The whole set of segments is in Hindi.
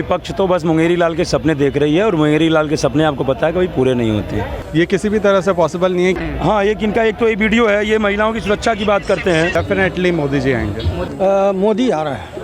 विपक्ष तो बस मुंगेरी लाल के सपने देख रही है और मुंगेरी लाल के सपने आपको पता है कभी पूरे नहीं होते। ये किसी भी तरह से पॉसिबल नहीं है। हाँ, एक इनका एक तो ये वीडियो है, ये महिलाओं की सुरक्षा की बात करते हैं। डेफिनेटली मोदी जी आएंगे। मोदी आ रहा है।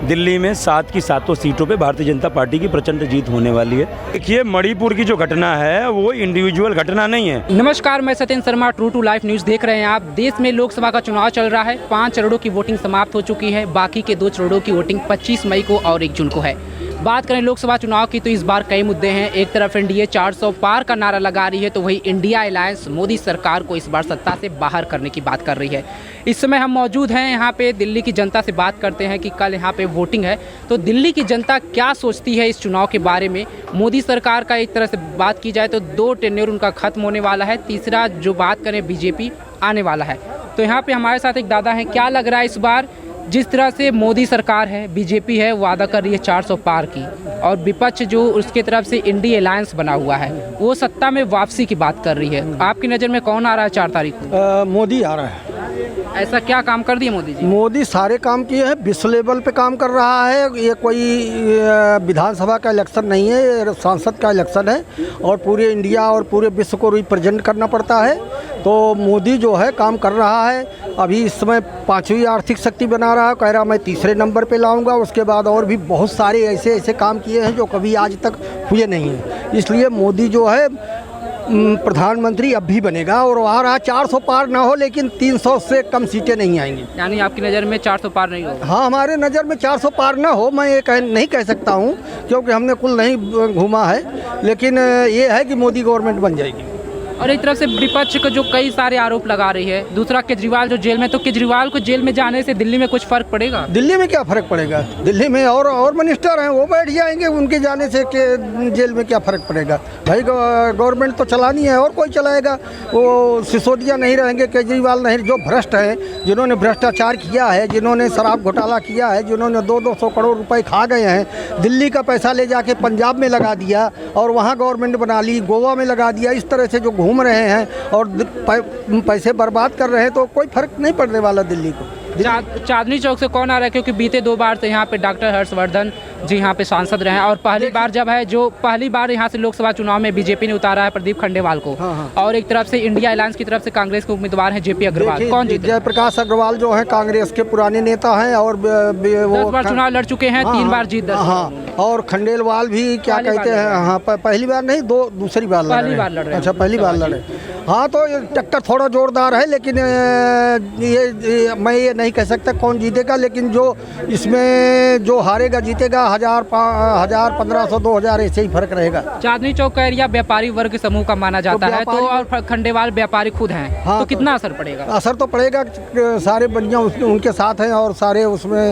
दिल्ली में 7 की 7 सीटों पे भारतीय जनता पार्टी की प्रचंड जीत होने वाली है। देखिए, मणिपुर की जो घटना है वो इंडिविजुअल घटना नहीं है। नमस्कार, मैं Satyendra Sharma, true to life news देख रहे हैं आप। देश में लोकसभा का चुनाव चल रहा है। 5 चरणों की वोटिंग समाप्त हो चुकी है। बाकी के 2 चरणों की वोटिंग 25 मई को और 1 जून को है। बात करें लोकसभा चुनाव की तो इस बार कई मुद्दे हैं। एक तरफ एनडीए 400 पार का नारा लगा रही है तो वही इंडिया अलायंस मोदी सरकार को इस बार सत्ता से बाहर करने की बात कर रही है। इस समय हम मौजूद हैं यहाँ पे, दिल्ली की जनता से बात करते हैं कि कल यहाँ पे वोटिंग है तो दिल्ली की जनता क्या सोचती है इस चुनाव के बारे में। मोदी सरकार का एक तरह से बात की जाए तो 2 टेन्योर उनका खत्म होने वाला है। तीसरा जो बात करें बीजेपी आने वाला है। तो यहाँ पे हमारे साथ एक दादा हैं। क्या लग रहा है इस बार जिस तरह से मोदी सरकार है, बीजेपी है, वादा कर रही है 400 पार की, और विपक्ष जो उसके तरफ से इंडिया अलायंस बना हुआ है वो सत्ता में वापसी की बात कर रही है। आपकी नज़र में कौन आ रहा है 4 तारीख को? मोदी आ रहा है। ऐसा क्या काम कर दिए मोदी जी? मोदी सारे काम किए हैं, विश्व लेवल पे काम कर रहा है। ये कोई विधानसभा का इलेक्शन नहीं है, ये सांसद का इलेक्शन है और पूरे इंडिया और पूरे विश्व को रिप्रेजेंट करना पड़ता है। तो मोदी जो है काम कर रहा है। अभी इस समय 5वीं आर्थिक शक्ति बना रहा है, कह रहा मैं 3रे नंबर पे लाऊंगा। उसके बाद और भी बहुत सारे ऐसे काम किए हैं जो कभी आज तक हुए नहीं हैं। इसलिए मोदी जो है प्रधानमंत्री अब भी बनेगा और आ रहा 400 पार ना हो लेकिन 300 से कम सीटें नहीं आएंगी। यानी आपकी नज़र में 400 पार नहीं होगा? हाँ, हमारे नज़र में 400 पार ना हो, मैं ये नहीं कह सकता हूँ क्योंकि हमने कुल नहीं घूमा है, लेकिन ये है कि मोदी गवर्नमेंट बन जाएगी। और एक तरफ से विपक्ष को जो कई सारे आरोप लगा रही है, दूसरा केजरीवाल जो जेल में, तो केजरीवाल को जेल में जाने से दिल्ली में कुछ फर्क पड़ेगा? दिल्ली में क्या फ़र्क पड़ेगा? दिल्ली में और मिनिस्टर हैं, वो बैठ जाएंगे। उनके जाने से के जेल में क्या फ़र्क पड़ेगा? भाई गवर्नमेंट तो चलानी है और कोई चलाएगा। वो सिसोदिया नहीं रहेंगे, केजरीवाल नहीं, जो भ्रष्ट हैं, जिन्होंने भ्रष्टाचार किया है, जिन्होंने शराब घोटाला किया है, जिन्होंने 200 करोड़ रुपए खा गए हैं, दिल्ली का पैसा ले जाके पंजाब में लगा दिया और वहाँ गवर्नमेंट बना ली, गोवा में लगा दिया। इस तरह से जो घूम रहे हैं और पैसे बर्बाद कर रहे हैं तो कोई फर्क नहीं पड़ने वाला दिल्ली को। चांदनी चौक से कौन आ रहा है? क्योंकि बीते 2 बार से यहाँ पे डॉक्टर हर्षवर्धन जी यहाँ पे सांसद रहे हैं और पहली बार जब है जो पहली बार यहाँ से लोकसभा चुनाव में बीजेपी ने उतारा है प्रदीप खंडेवाल को। हाँ। और एक तरफ से इंडिया अलायंस की तरफ से कांग्रेस के उम्मीदवार हैं जेपी अग्रवाल। कौन जीते? जयप्रकाश अग्रवाल जो है कांग्रेस के पुराने नेता हैं और वो 10 बार चुनाव लड़ चुके हैं। 3 बार जीत। हाँ, और खंडेलवाल भी क्या कहते हैं, हाँ पहली बार नहीं, दूसरी बार लड़ रहे हैं। अच्छा, पहली बार लड़े। हाँ, तो ये टक्कर थोड़ा जोरदार है, लेकिन ये मैं ये नहीं कह सकता कौन जीतेगा, लेकिन जो इसमें जो हारेगा जीतेगा। 1000, 1500, 2000 ऐसे ही फर्क रहेगा। चांदनी चौक का एरिया व्यापारी वर्ग समूह का माना जाता है, तो और खंडेवाल व्यापारी खुद हैं। हाँ, तो कितना असर पड़ेगा? असर तो पड़ेगा, सारे बनिया उनके साथ हैं और सारे उसमें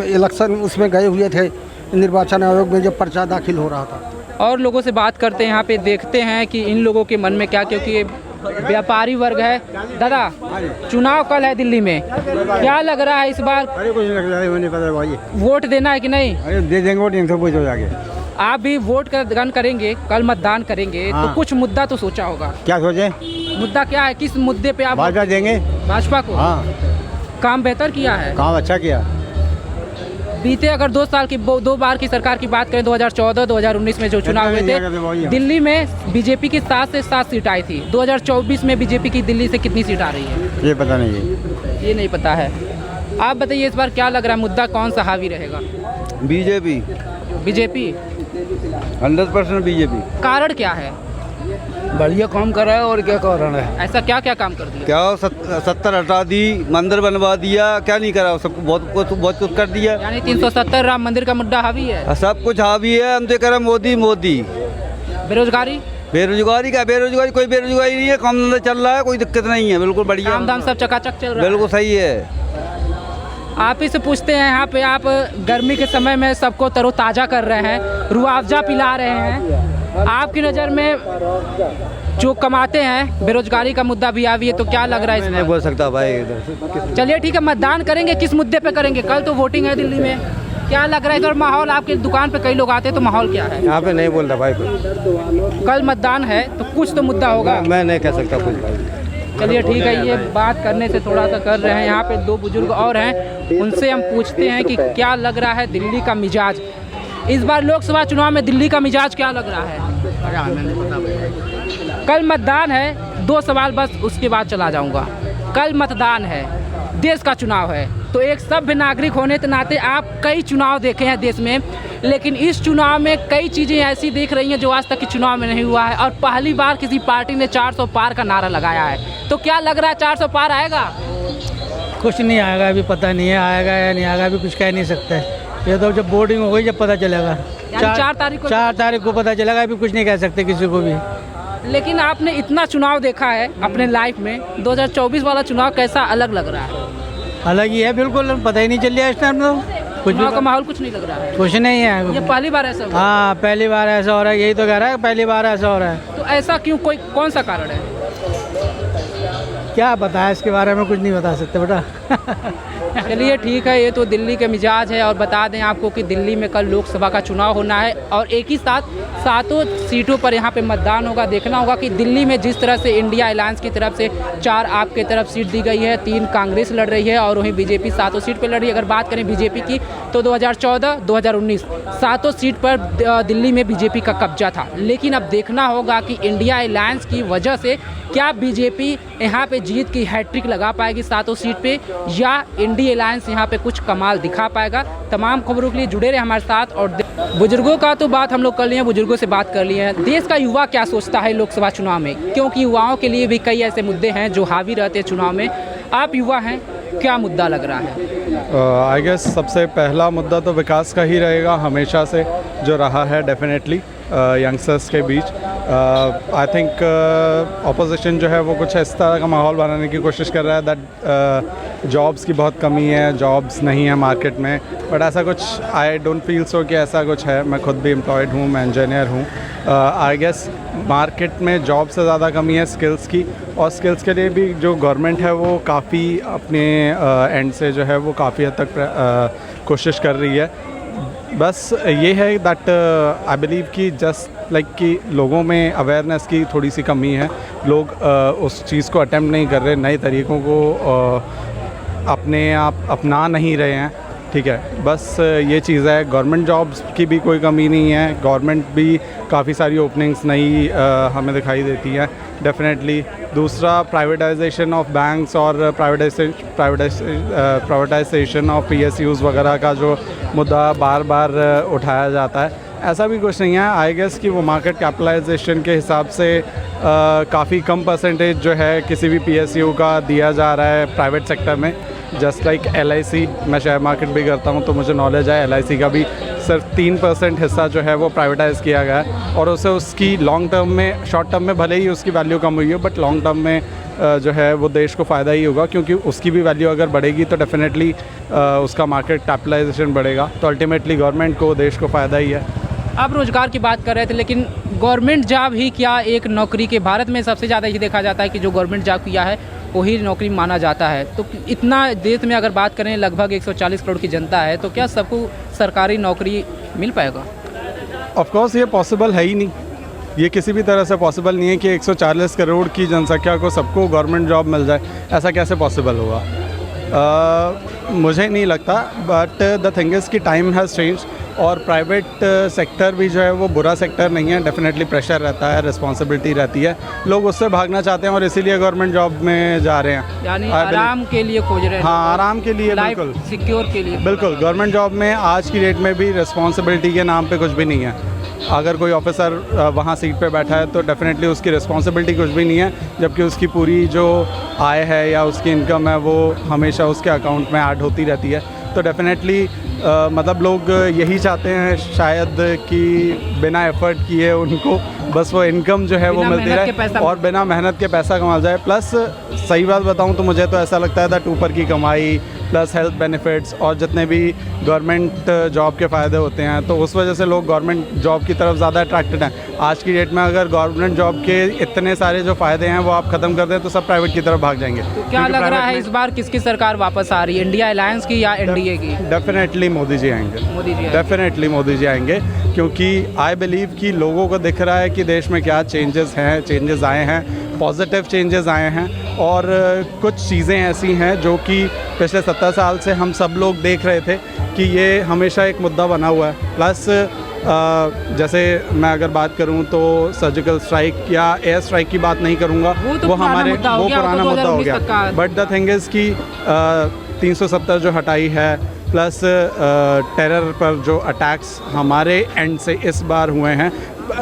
इलेक्शन उसमें गए हुए थे, निर्वाचन आयोग में जब पर्चा दाखिल हो रहा था। और लोगों से बात करते हैं यहाँ पे, देखते हैं कि इन लोगों के मन में क्या, क्योंकि ये व्यापारी वर्ग है। दादा, चुनाव कल है दिल्ली में, क्या लग रहा है इस बार? अरे कुछ नहीं लग रहा है, नहीं पता भाई। वोट देना है कि नहीं? अरे दे देंगे वोट, तो कुछ हो जाएगा। आप भी वोट का दान करेंगे, कल मतदान करेंगे। हाँ। तो कुछ मुद्दा तो सोचा होगा। क्या सोचे? मुद्दा क्या है? किस मुद्दे पे आप भाजपा देंगे? भाजपा को? हाँ। काम बेहतर किया है? काम अच्छा किया। बीते अगर 2 साल की 2 बार की सरकार की बात करें, 2014, 2019 में जो चुनाव हुए थे, दिल्ली में बीजेपी की 7 से 7 सीट आई थी। 2024 में बीजेपी की दिल्ली से कितनी सीट आ रही है? ये पता नहीं है। ये नहीं पता है। आप बताइए इस बार क्या लग रहा है, मुद्दा कौन सा हावी रहेगा? बीजेपी। BJP 100% BJP. कारण क्या है? बढ़िया काम कर रहा है और क्या कारण है? ऐसा क्या क्या काम कर दिया? क्या 70 हटा दी, मंदिर बनवा दिया, क्या नहीं करा? सबको बहुत कुछ कर दिया। यानी 370 राम मंदिर का मुद्दा हावी है? सब कुछ हावी है। हम तो कह रहे मोदी मोदी। बेरोजगारी? बेरोजगारी क्या, बेरोजगारी कोई बेरोजगारी नहीं है, काम धंधा चल रहा है, कोई दिक्कत नहीं है, बिल्कुल बढ़िया। काम धाम सब चकाचक चल रहा है? बिल्कुल सही है। आप ही से पूछते हैं, यहाँ पे आप गर्मी के समय में सबको तरोताज़ा कर रहे हैं, रुआवजा पिला रहे हैं। आपकी नज़र में जो कमाते हैं, बेरोजगारी का मुद्दा भी आवी है, तो क्या लग रहा है? नहीं बोल सकता भाई। चलिए ठीक है, मतदान करेंगे, किस मुद्दे पे करेंगे? कल तो वोटिंग है दिल्ली में, क्या लग रहा है इधर माहौल? आपके दुकान पे कई लोग आते हैं तो माहौल क्या है? यहाँ पे नहीं बोल रहा भाई। कल मतदान है तो कुछ तो मुद्दा होगा। मैं नहीं कह सकता कुछ भाई। चलिए ठीक है, ये बात करने से थोड़ा सा कर रहे हैं। यहाँ पे 2 बुजुर्ग और हैं, उनसे हम पूछते हैं कि क्या लग रहा है दिल्ली का मिजाज इस बार लोकसभा चुनाव में दिल्ली का मिजाज क्या लग रहा है? कल मतदान है, 2 सवाल बस, उसके बाद चला जाऊंगा। कल मतदान है, देश का चुनाव है, तो एक सभ्य नागरिक होने के नाते आप कई चुनाव देखे हैं देश में, लेकिन इस चुनाव में कई चीज़ें ऐसी देख रही हैं जो आज तक के चुनाव में नहीं हुआ है, और पहली बार किसी पार्टी ने 400 पार का नारा लगाया है। तो क्या लग रहा है, 400 पार आएगा? कुछ नहीं आएगा, अभी पता नहीं है आएगा या नहीं आएगा, अभी कुछ कह नहीं सकते। ये तो जब बोर्डिंग हो गई जब पता चलेगा। 4 तारीख को 4 तारीख को पता चलेगा, अभी कुछ नहीं कह सकते किसी को भी। लेकिन आपने इतना चुनाव देखा है अपने लाइफ में, 2024 वाला चुनाव कैसा अलग लग रहा है? अलग ही है बिल्कुल, पता ही नहीं चल रहा है इस टाइम तो कुछ चुनाव भी। का माहौल कुछ नहीं लग रहा है, कुछ नहीं है, ये पहली बार ऐसा हुआ? हाँ पहली बार ऐसा हो रहा है, यही तो कह रहा है पहली बार ऐसा हो रहा है। तो ऐसा क्यों, कोई कौन सा कारण है? क्या बताया इसके बारे में, कुछ नहीं बता सकते बेटा। चलिए ठीक है, ये तो दिल्ली के मिजाज है। और बता दें आपको कि दिल्ली में कल लोकसभा का चुनाव होना है और एक ही साथ 7 सीटों पर यहाँ पे मतदान होगा। देखना होगा कि दिल्ली में जिस तरह से इंडिया अलायंस की तरफ से 4 आपके तरफ सीट दी गई है, 3 कांग्रेस लड़ रही है और वहीं बीजेपी 7 सीट पर लड़ रही है। अगर बात करें बीजेपी की तो 2014, 2019 7 सीट पर दिल्ली में बीजेपी का कब्जा था। लेकिन अब देखना होगा कि इंडिया अलायंस की वजह से क्या बीजेपी यहाँ पे जीत की हैट्रिक लगा पाएगी 7 सीट पे, या इंडिया अलायंस यहाँ पे कुछ कमाल दिखा पाएगा। तमाम खबरों के लिए जुड़े रहे हमारे साथ। और बुजुर्गों का तो बात हम लोग कर लिए हैं, बुजुर्गों से बात कर लिए हैं। देश का युवा क्या सोचता है लोकसभा चुनाव में, क्योंकि युवाओं के लिए भी कई ऐसे मुद्दे हैं जो हावी रहते हैं चुनाव में। आप युवा हैं, क्या मुद्दा लग रहा है? आई गेस सबसे पहला मुद्दा तो विकास का ही रहेगा, हमेशा से जो रहा है डेफिनेटली यंगस्टर्स के बीच। आई थिंक अपोजिशन जो है वो कुछ इस तरह का माहौल बनाने की कोशिश कर रहा है दैट जॉब्स की बहुत कमी है, जॉब्स नहीं है मार्केट में, बट ऐसा कुछ आई डोंट फील सो कि ऐसा कुछ है। मैं खुद भी एम्प्लॉयड हूँ, मैं इंजीनियर हूँ। आई गेस मार्केट में जॉब से ज़्यादा कमी है स्किल्स की, और स्किल्स के लिए भी जो गवर्नमेंट है वो काफ़ी अपने एंड से जो है वो काफ़ी हद तक कोशिश कर रही है। बस ये है दैट आई बिलीव कि जस्ट लाइक कि लोगों में अवेयरनेस की थोड़ी सी कमी है। लोग उस चीज़ को अटेम्प्ट नहीं कर रहे, नए तरीक़ों को अपने आप अपना नहीं रहे हैं। ठीक है, बस ये चीज़ है। गवर्नमेंट जॉब्स की भी कोई कमी नहीं है, गवर्नमेंट भी काफ़ी सारी ओपनिंग्स नई हमें दिखाई देती है डेफिनेटली। दूसरा प्राइवेटाइजेशन ऑफ बैंक्स और प्राइवेटाइजेशन ऑफ PSUs वगैरह का जो मुद्दा बार बार उठाया जाता है, ऐसा भी कुछ नहीं है। आई गेस कि वो मार्केट कैपिटलाइजेशन के हिसाब से काफ़ी कम परसेंटेज जो है किसी भी PSU का दिया जा रहा है प्राइवेट सेक्टर में। जस्ट लाइक LIC, मैं शेयर मार्केट भी करता हूँ तो मुझे नॉलेज है, LIC का भी सिर्फ 3% हिस्सा जो है वो प्राइवेटाइज़ किया गया है, और उसे उसकी लॉन्ग टर्म में, शॉर्ट टर्म में भले ही उसकी वैल्यू कम हुई हो, बट लॉन्ग टर्म में जो है वो देश को फ़ायदा ही होगा, क्योंकि उसकी भी वैल्यू अगर बढ़ेगी तो डेफिनेटली उसका मार्केट कैपिटलाइजेशन बढ़ेगा, तो अल्टीमेटली गवर्नमेंट को, देश को फ़ायदा ही है। आप रोज़गार की बात कर रहे थे, लेकिन गवर्नमेंट जॉब ही क्या एक नौकरी के, भारत में सबसे ज़्यादा ये देखा जाता है कि जो गवर्नमेंट जॉब किया है वही नौकरी माना जाता है। तो इतना देश में अगर बात करें लगभग 140 करोड़ की जनता है, तो क्या सबको सरकारी नौकरी मिल पाएगा? ऑफ कोर्स ये पॉसिबल है ही नहीं, ये किसी भी तरह से पॉसिबल नहीं है कि 140 करोड़ की जनसंख्या को सबको गवर्नमेंट जॉब मिल जाए। ऐसा कैसे पॉसिबल होगा? मुझे नहीं लगता, बट द थिंग इज़ कि टाइम हैज़ चेंज, और प्राइवेट सेक्टर भी जो है वो बुरा सेक्टर नहीं है। डेफिनेटली प्रेशर रहता है, रिस्पॉन्सिबिलिटी रहती है, लोग उससे भागना चाहते हैं और इसीलिए गवर्नमेंट जॉब में जा रहे हैं, यानी आराम के लिए खोज रहे हैं। हाँ, आराम के लिए, लाइफ बिल्कुल सिक्योर के लिए। बिल्कुल, गवर्नमेंट जॉब में आज की डेट में भी रिस्पॉन्सिबिलिटी के नाम पे कुछ भी नहीं है। अगर कोई ऑफिसर वहाँ सीट पे बैठा है तो डेफिनेटली उसकी रिस्पॉन्सिबिलिटी कुछ भी नहीं है, जबकि उसकी पूरी जो आय है या उसकी इनकम है वो हमेशा उसके अकाउंट में ऐड होती रहती है। तो डेफिनेटली मतलब लोग यही चाहते हैं शायद कि बिना एफर्ट किए उनको बस वो इनकम जो है वो मिलती रहे और बिना मेहनत के पैसा कमा जाए। प्लस सही बात बताऊं तो मुझे तो ऐसा लगता है दैट ऊपर की कमाई प्लस हेल्थ बेनिफिट्स और जितने भी गवर्नमेंट जॉब के फ़ायदे होते हैं, तो उस वजह से लोग गवर्नमेंट जॉब की तरफ ज़्यादा अट्रैक्टेड हैं। आज की डेट में अगर गवर्नमेंट जॉब के इतने सारे जो फ़ायदे हैं वो आप ख़त्म कर दें तो सब प्राइवेट की तरफ भाग जाएंगे। तो क्या लग रहा है इस बार किसकी सरकार वापस आ रही है, इंडिया अलायंस की या NDA की? डेफिनेटली मोदी जी आएंगे, मोदी जी डेफिनेटली मोदी जी आएंगे, क्योंकि आई बिलीव कि लोगों को दिख रहा है कि देश में क्या चेंजेस हैं, चेंजेस आए हैं, पॉजिटिव चेंजेस आए हैं और कुछ चीज़ें ऐसी हैं जो कि पिछले 70 साल से हम सब लोग देख रहे थे कि ये हमेशा एक मुद्दा बना हुआ है। प्लस जैसे मैं अगर बात करूं तो सर्जिकल स्ट्राइक या एयर स्ट्राइक की बात नहीं करूंगा, वो हमारे वो पुराना मुद्दा हो गया। बट द थिंग इज़ कि 370 जो हटाई है, प्लस टेरर पर जो अटैक्स हमारे एंड से इस बार हुए हैं,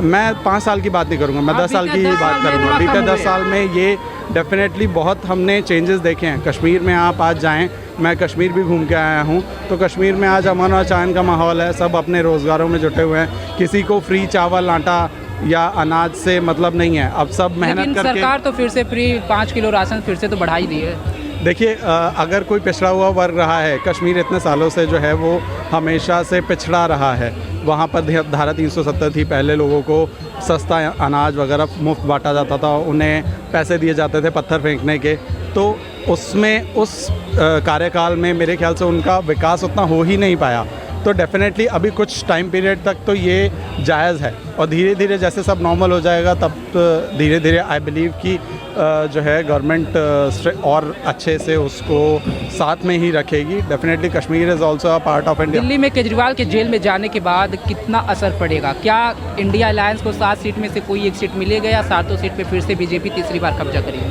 मैं 5 साल की बात नहीं करूँगा, मैं 10 साल की ही बात करूँगा। बीते 10 साल में ये डेफिनेटली बहुत हमने चेंजेस देखे हैं। कश्मीर में आप आज जाएं, मैं कश्मीर भी घूम के आया हूँ, तो कश्मीर में आज अमन और चैन का माहौल है, सब अपने रोज़गारों में जुटे हुए हैं, किसी को फ्री चावल आटा या अनाज से मतलब नहीं है। अब सब मेहनत करके सरकार तो फिर से फ्री 5 किलो राशन फिर से तो बढ़ा ही दी है। देखिए, अगर कोई पिछड़ा हुआ वर्ग रहा है, कश्मीर इतने सालों से जो है वो हमेशा से पिछड़ा रहा है। वहाँ पर धारा 370 थी, पहले लोगों को सस्ता अनाज वगैरह मुफ्त बांटा जाता था, उन्हें पैसे दिए जाते थे पत्थर फेंकने के, तो उसमें उस कार्यकाल में मेरे ख्याल से उनका विकास उतना हो ही नहीं पाया। तो डेफिनेटली अभी कुछ टाइम पीरियड तक तो ये जायज़ है, और धीरे धीरे जैसे सब नॉर्मल हो जाएगा तब धीरे धीरे आई बिलीव कि जो है गवर्नमेंट और अच्छे से उसको साथ में ही रखेगी। Definitely Kashmir is also a part of India. Delhi में केजरीवाल के जेल में जाने के बाद कितना असर पड़ेगा? क्या इंडिया अलायंस को 7 सीट में से कोई एक सीट मिलेगा या 7 सीट पे फिर से बीजेपी तीसरी बार कब्जा करेगी?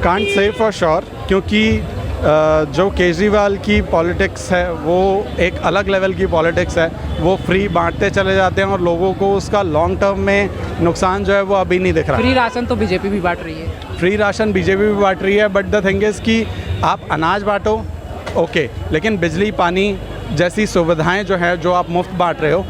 कांट से फॉर श्योर, क्योंकि जो केजरीवाल की पॉलिटिक्स है वो एक अलग लेवल की पॉलिटिक्स है। वो फ्री बांटते चले जाते हैं और लोगों को उसका लॉन्ग टर्म में नुकसान जो है वो अभी नहीं दिख रहा। फ्री राशन तो बीजेपी भी बांट रही है। फ्री राशन बीजेपी भी बांट रही है, बट द थिंग इज़ कि आप अनाज बांटो ओके, लेकिन बिजली पानी जैसी सुविधाएं जो है जो आप मुफ्त बांट रहे हो,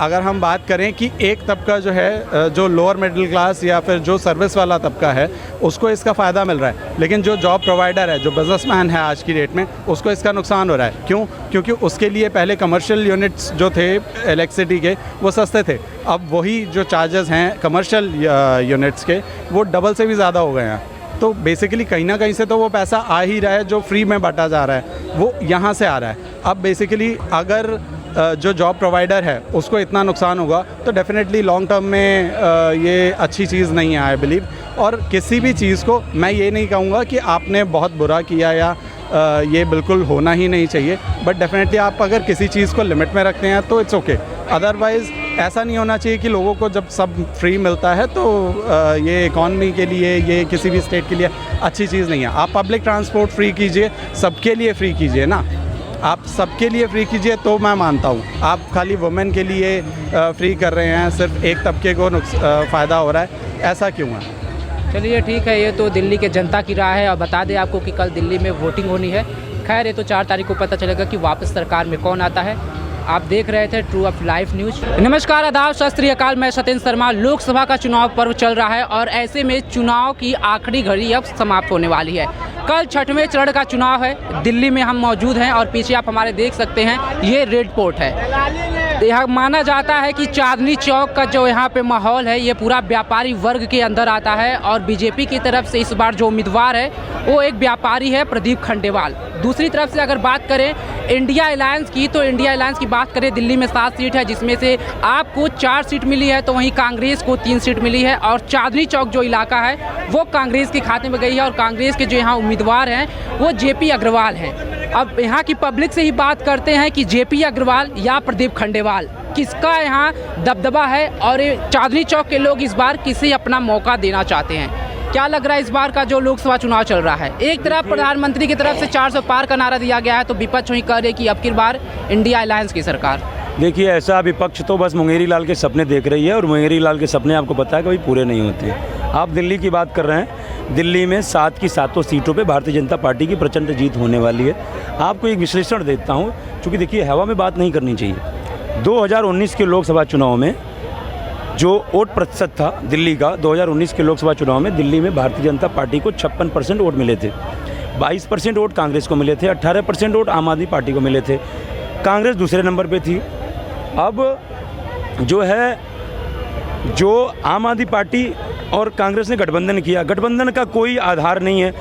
अगर हम बात करें कि एक तबका जो है जो लोअर मिडिल क्लास या फिर जो सर्विस वाला तबका है उसको इसका फ़ायदा मिल रहा है, लेकिन जो जॉब प्रोवाइडर है, जो बिजनेसमैन है आज की डेट में, उसको इसका नुकसान हो रहा है। क्यों? क्योंकि उसके लिए पहले कमर्शियल यूनिट्स जो थे इलेक्ट्रिसिटी के वो सस्ते थे, अब वही जो चार्जेस हैं कमर्शियल यूनिट्स के वो डबल से भी ज़्यादा हो गए हैं। तो बेसिकली कहीं ना कहीं से तो वो पैसा आ ही रहा है जो फ्री में बांटा जा रहा है, वो यहाँ से आ रहा है। अब बेसिकली अगर जो जॉब प्रोवाइडर है उसको इतना नुकसान होगा तो डेफिनेटली लॉन्ग टर्म में ये अच्छी चीज़ नहीं है आई बिलीव। और किसी भी चीज़ को मैं ये नहीं कहूँगा कि आपने बहुत बुरा किया या ये बिल्कुल होना ही नहीं चाहिए, बट डेफिनेटली आप अगर किसी चीज़ को लिमिट में रखते हैं तो इट्स ओके। अदरवाइज़ ऐसा नहीं होना चाहिए कि लोगों को जब सब फ्री मिलता है तो ये इकॉनमी के लिए, ये किसी भी स्टेट के लिए अच्छी चीज़ नहीं है। आप पब्लिक ट्रांसपोर्ट फ्री कीजिए, सबके लिए फ्री कीजिए ना, आप सबके लिए फ्री कीजिए तो मैं मानता हूँ। आप खाली वुमेन के लिए फ्री कर रहे हैं, सिर्फ एक तबके को फ़ायदा हो रहा है, ऐसा क्यों है? चलिए ठीक है, ये तो दिल्ली के जनता की राय है। और बता दें आपको कि कल दिल्ली में वोटिंग होनी है। खैर ये तो 4 तारीख को पता चलेगा कि वापस सरकार में कौन आता है। आप देख रहे थे ट्रू ऑफ लाइफ न्यूज। नमस्कार, आदाब, सत श्री अकाल। मैं सत्येंद्र शर्मा। लोकसभा का चुनाव पर्व चल रहा है और ऐसे में चुनाव की आखिरी घड़ी अब समाप्त होने वाली है। कल 6वें चरण का चुनाव है। दिल्ली में हम मौजूद हैं और पीछे आप हमारे देख सकते हैं, ये रेड फोर्ट है। यहाँ माना जाता है कि चांदनी चौक का जो यहाँ पे माहौल है ये पूरा व्यापारी वर्ग के अंदर आता है और बीजेपी की तरफ से इस बार जो उम्मीदवार है वो एक व्यापारी है, प्रदीप खंडेवाल। दूसरी तरफ से अगर बात करें इंडिया अलायंस की, तो इंडिया अलायंस की बात करें, दिल्ली में 7 सीट है जिसमें से आपको 4 सीट मिली है, तो वहीं कांग्रेस को 3 सीट मिली है और चांदनी चौक जो इलाका है वो कांग्रेस के खाते में गई है और कांग्रेस के जो यहाँ उम्मीदवार हैं वो जेपी अग्रवाल हैं। अब यहाँ की पब्लिक से ही बात करते हैं कि जेपी अग्रवाल या प्रदीप खंडेवाल किसका यहाँ दबदबा है और चांदनी चौक के लोग इस बार किसे अपना मौका देना चाहते हैं। क्या लग रहा है इस बार का जो लोकसभा चुनाव चल रहा है? एक तरफ प्रधानमंत्री की तरफ से 400 पार का नारा दिया गया है तो विपक्ष वही कह रहे कि अब की बार इंडिया अलायंस की सरकार। देखिए, ऐसा विपक्ष तो बस मुंगेरी लाल के सपने देख रही है और मुंगेरी लाल के सपने आपको पता है कभी पूरे नहीं होते। आप दिल्ली की बात कर रहे हैं, दिल्ली में 7 की 7 सीटों पे भारतीय जनता पार्टी की प्रचंड जीत होने वाली है। आपको एक विश्लेषण देता हूँ, क्योंकि देखिए हवा में बात नहीं करनी चाहिए। 2019 के लोकसभा चुनाव में जो वोट प्रतिशत था दिल्ली का, 2019 के लोकसभा चुनाव में दिल्ली में भारतीय जनता पार्टी को 56% वोट मिले थे, 22% वोट कांग्रेस को मिले थे, 18% वोट आम आदमी पार्टी को मिले थे। कांग्रेस दूसरे नंबर पे थी। अब जो है, जो आम आदमी पार्टी और कांग्रेस ने गठबंधन किया, गठबंधन का कोई आधार नहीं है।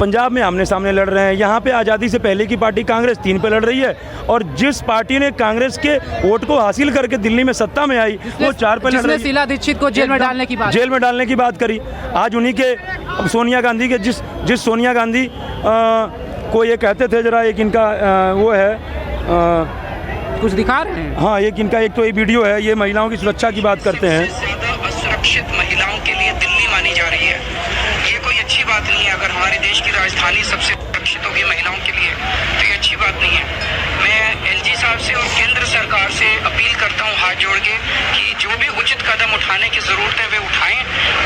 पंजाब में आमने सामने लड़ रहे हैं। यहाँ पे आज़ादी से पहले की पार्टी कांग्रेस 3 पे लड़ रही है, और जिस पार्टी ने कांग्रेस के वोट को हासिल करके दिल्ली में सत्ता में आई वो 4 पे लड़ जिसने रही है। शीला दीक्षित को जेल में डालने की बात जेल में डालने की बात करी। आज उन्हीं के अब सोनिया गांधी के जिस सोनिया गांधी को ये कहते थे, जरा एक इनका वो है कुछ दिखा रहे हैं। हाँ, एक इनका एक तो ये वीडियो है, ये महिलाओं की सुरक्षा की बात करते हैं। ज्यादा असुरक्षित महिलाओं के लिए दिल्ली मानी जा रही है। ये कोई अच्छी बात नहीं है। अगर हमारे देश की राजधानी सबसे सुरक्षित होगी महिलाओं के लिए तो ये अच्छी बात नहीं है। मैं एलजी साहब से और केंद्र सरकार से अपील करता हूँ हाथ जोड़ के कि जो भी उचित कदम उठाने की जरूरत है वे उठाएं,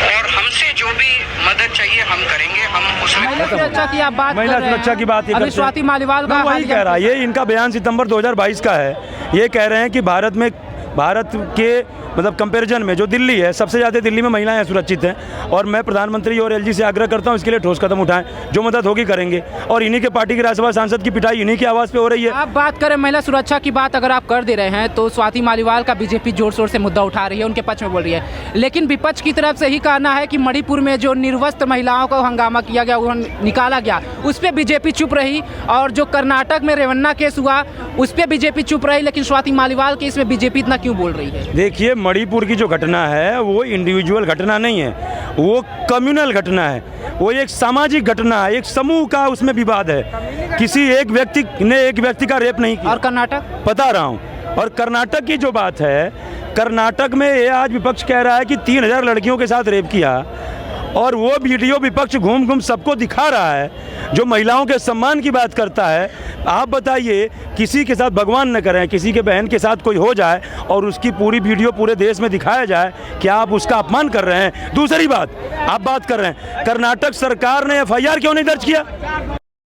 और हमसे जो भी मदद चाहिए हम करेंगे। हम महिला सुरक्षा की आप बात महिला कर रहे हैं। सुरक्षा की बात ही अभी करते हैं। स्वाति मालीवाल का मैं वही हालिया कह रहा है, ये इनका बयान सितंबर 2022 का है। ये कह रहे हैं कि भारत के मतलब कंपैरिजन में जो दिल्ली है, सबसे ज़्यादा दिल्ली में महिलाएं सुरक्षित हैं, और मैं प्रधानमंत्री और एलजी से आग्रह करता हूं इसके लिए ठोस कदम उठाएं, जो मदद होगी करेंगे। और इन्हीं के पार्टी के राज्यसभा सांसद की पिटाई इन्हीं की आवाज़ पे हो रही है। आप बात करें महिला सुरक्षा की बात अगर आप कर दे रहे हैं तो स्वाति मालीवाल का बीजेपी जोर शोर से मुद्दा उठा रही है, उनके पक्ष में बोल रही है, लेकिन विपक्ष की तरफ से ही कहना है कि मणिपुर में जो निर्वस्त्र महिलाओं को हंगामा किया गया, वो निकाला गया, उस पर बीजेपी चुप रही, और जो कर्नाटक में रेवन्ना केस हुआ उस पर बीजेपी चुप रही, लेकिन स्वाति मालीवाल केस में बीजेपी इतना क्यों बोल रही है? देखिए, मणिपुर की जो घटना है वो इंडिविजुअल घटना नहीं है, वो कम्युनल घटना है, वो एक सामाजिक घटना है, एक समूह का उसमें विवाद है। किसी एक व्यक्ति ने एक व्यक्ति का रेप नहीं किया। और कर्नाटक बता रहा हूँ। और कर्नाटक की जो बात है, कर्नाटक में ये आज विपक्ष कह रहा है कि 3000 लड़कियों के साथ रेप किया, और वो वीडियो विपक्ष घूम घूम सबको दिखा रहा है, जो महिलाओं के सम्मान की बात करता है। आप बताइए, किसी के साथ भगवान न करें, किसी के बहन के साथ कोई हो जाए और उसकी पूरी वीडियो पूरे देश में दिखाया जाए, क्या आप उसका अपमान कर रहे हैं? दूसरी बात, आप बात कर रहे हैं कर्नाटक सरकार ने FIR क्यों नहीं दर्ज किया?